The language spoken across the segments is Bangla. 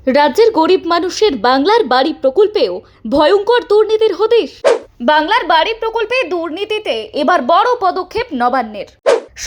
রাজ্যের গরিব মানুষের বাংলার বাড়ি প্রকল্পেও ভয়ঙ্কর দুর্নীতির হদিশ। বাংলার বাড়ি প্রকল্পে দুর্নীতিতে এবার বড় পদক্ষেপ নবান্নের।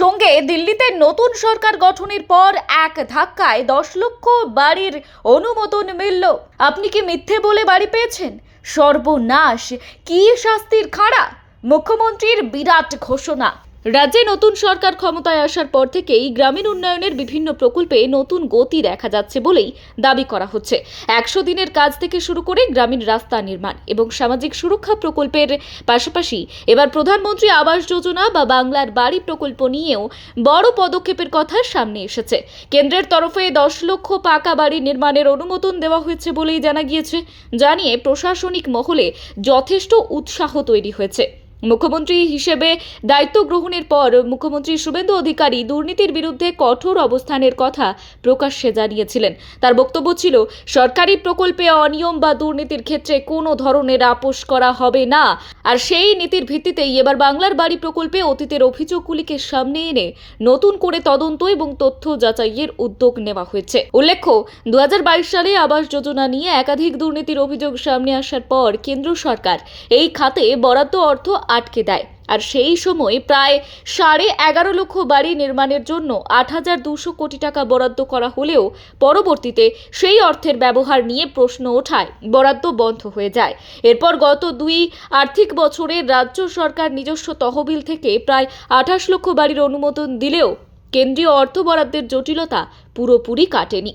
সঙ্গে দিল্লিতে নতুন সরকার গঠনের পর এক ধাক্কায় 10 লক্ষ বাড়ির অনুমোদন মিলল। আপনি কি মিথ্যে বলে বাড়ি পেয়েছেন? সর্বনাশ! কি শাস্তির খাড়া! মুখ্যমন্ত্রীর বিরাট ঘোষণা। রাজ্যে নতুন সরকার ক্ষমতায় আসার পর থেকেই গ্রামীণ উন্নয়নের বিভিন্ন প্রকল্পে নতুন গতি দেখা যাচ্ছে বলেই দাবি করা হচ্ছে। 100 দিনের কাজ থেকে শুরু করে গ্রামীণ রাস্তা নির্মাণ এবং সামাজিক সুরক্ষা প্রকল্পের পাশাপাশি এবার প্রধানমন্ত্রী আবাস যোজনা বা বাংলার বাড়ি প্রকল্প নিয়েও বড় পদক্ষেপের কথা সামনে এসেছে। কেন্দ্রের তরফে 10 লক্ষ পাকা বাড়ি নির্মাণের অনুমোদন দেওয়া হয়েছে বলেই জানা গিয়েছে। জানিয়ে প্রশাসনিক মহলে যথেষ্ট উৎসাহ তৈরি হয়েছে। মুখ্যমন্ত্রী হিসেবে দায়িত্ব গ্রহণের পর মুখ্যমন্ত্রী শুভেন্দু অধিকারী দুর্নীতির বিরুদ্ধে কঠোর অবস্থানের কথা প্রকাশ্যে জানিয়েছিলেন। তার বক্তব্য ছিল, সরকারি প্রকল্পে অনিয়ম বা দুর্নীতির ক্ষেত্রে কোনো ধরনের আপোষ করা হবে না। আর সেই নীতির ভিত্তিতেই এবার বাংলার বাড়ি প্রকল্পে অতীতের অভিযোগগুলিকে সামনে এনে নতুন করে তদন্ত এবং তথ্য যাচাইয়ের উদ্যোগ নেওয়া হয়েছে। উল্লেখ্য, 2022 সালে আবাস যোজনা নিয়ে একাধিক দুর্নীতির অভিযোগ সামনে আসার পর কেন্দ্র সরকার এই খাতে বরাদ্দ অর্থ আটকে দেয়। আর সেই সময় প্রায় 11.5 লক্ষ বাড়ি নির্মাণের জন্য 8,200 কোটি টাকা বরাদ্দ করা হলেও পরবর্তীতে সেই অর্থের ব্যবহার নিয়ে প্রশ্ন ওঠায় বরাদ্দ বন্ধ হয়ে যায়। এরপর গত 2 আর্থিক বছরে রাজ্য সরকার নিজস্ব তহবিল থেকে প্রায় 28 লক্ষ বাড়ির অনুমোদন দিলেও কেন্দ্রীয় অর্থ বরাদ্দের জটিলতা পুরোপুরি কাটেনি।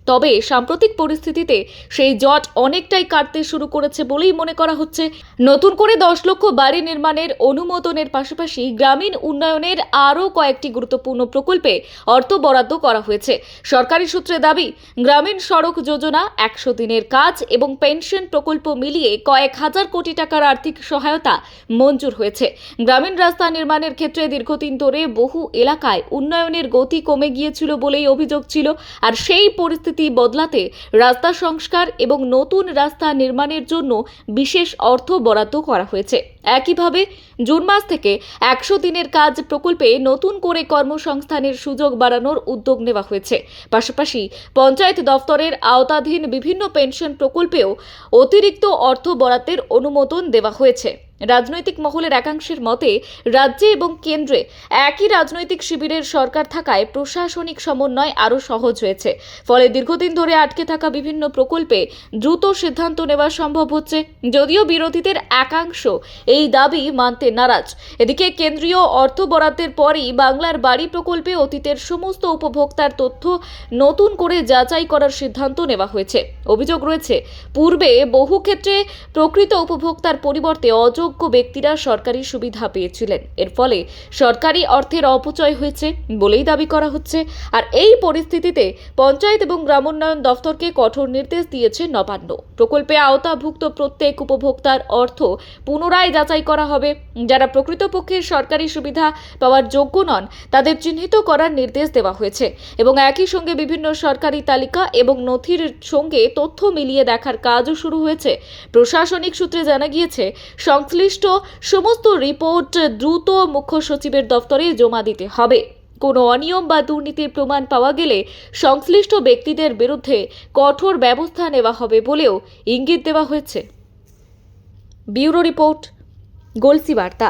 তবে সাম্প্রতিক পরিস্থিতিতে সেই জট অনেকটাই কাটতে শুরু করেছে বলেই মনে করা হচ্ছে। নতুন করে 10 লক্ষ বাড়ি নির্মাণের অনুমোদনের পাশাপাশি গ্রামীণ উন্নয়নের আরও কয়েকটি গুরুত্বপূর্ণ প্রকল্পে অর্থ বরাদ্দ করা হয়েছে। সরকারি সূত্রে দাবি, গ্রামীণ সড়ক যোজনা, 100 দিনের কাজ এবং পেনশন প্রকল্প মিলিয়ে কয়েক হাজার কোটি টাকার আর্থিক সহায়তা মঞ্জুর হয়েছে। গ্রামীণ রাস্তা নির্মাণের ক্ষেত্রে দীর্ঘদিন ধরে বহু এলাকায় উন্নয়নের গতি কমে গিয়েছিল বলেই অভিযোগ ছিল। আর সেই পরিস্থিতি বদলাতে রাস্তা সংস্কার এবং নতুন রাস্তা নির্মাণের জন্য বিশেষ অর্থ বরাদ্দ করা হয়েছে। একইভাবে জুন মাস থেকে 100 দিনের কাজ প্রকল্পে নতুন করে কর্মসংস্থানের সুযোগ বাড়ানোর উদ্যোগ নেওয়া হয়েছে। পাশাপাশি পঞ্চায়েত দফতরের আওতাধীন বিভিন্ন পেনশন প্রকল্পেও অতিরিক্ত অর্থ বরাদ্দের অনুমোদন দেওয়া হয়েছে। রাজনৈতিক মহলের একাংশের মতে, রাজ্যে এবং কেন্দ্রে একই রাজনৈতিক শিবিরের সরকার থাকায় প্রশাসনিক সমন্বয় আরও সহজ হয়েছে। ফলে দীর্ঘদিন ধরে আটকে থাকা বিভিন্ন প্রকল্পে দ্রুত সিদ্ধান্ত নেওয়া সম্ভব হচ্ছে। যদিও বিরোধীদের একাংশ এই দাবি মানতে নারাজ। এদিকে কেন্দ্রীয় অর্থ বরাদ্দের পরই বাংলার বাড়ি প্রকল্পে অতীতের সমস্ত উপভোক্তার তথ্য নতুন করে যাচাই করার সিদ্ধান্ত নেওয়া হয়েছে। অভিযোগ রয়েছে, পূর্বে বহু ক্ষেত্রে প্রকৃত উপভোক্তার পরিবর্তে অযোগ্য ব্যক্তিরা সরকারি সুবিধা পেয়েছিলেন। এর ফলে সরকারি অর্থের অপচয় হয়েছে বলেই দাবি করা হচ্ছে। আর এই পরিস্থিতিতে পঞ্চায়েত এবং গ্রামোন্নয়ন দফতরকে কঠোর নির্দেশ দিয়েছে নবান্ন। প্রকল্পে আওতাভুক্ত প্রত্যেক উপভোক্তার অর্থ পুনরায় যাচাই করা হবে। যারা প্রকৃতপক্ষে সরকারি সুবিধা পাওয়ার যোগ্য নন তাদের চিহ্নিত করার নির্দেশ দেওয়া হয়েছে এবং একই সঙ্গে বিভিন্ন সরকারি তালিকা এবং নথির সঙ্গে তথ্য মিলিয়ে দেখার কাজও শুরু হয়েছে। প্রশাসনিক সূত্রে জানা গিয়েছে, সংশ্লিষ্ট সমস্ত রিপোর্ট দ্রুত মুখ্য সচিবের দফতরে জমা দিতে হবে। কোনো অনিয়ম বা দুর্নীতির প্রমাণ পাওয়া গেলে সংশ্লিষ্ট ব্যক্তিদের বিরুদ্ধে কঠোর ব্যবস্থা নেওয়া হবে বলেও ইঙ্গিত দেওয়া হয়েছে। ব্যুরো রিপোর্ট, গলসি বার্তা।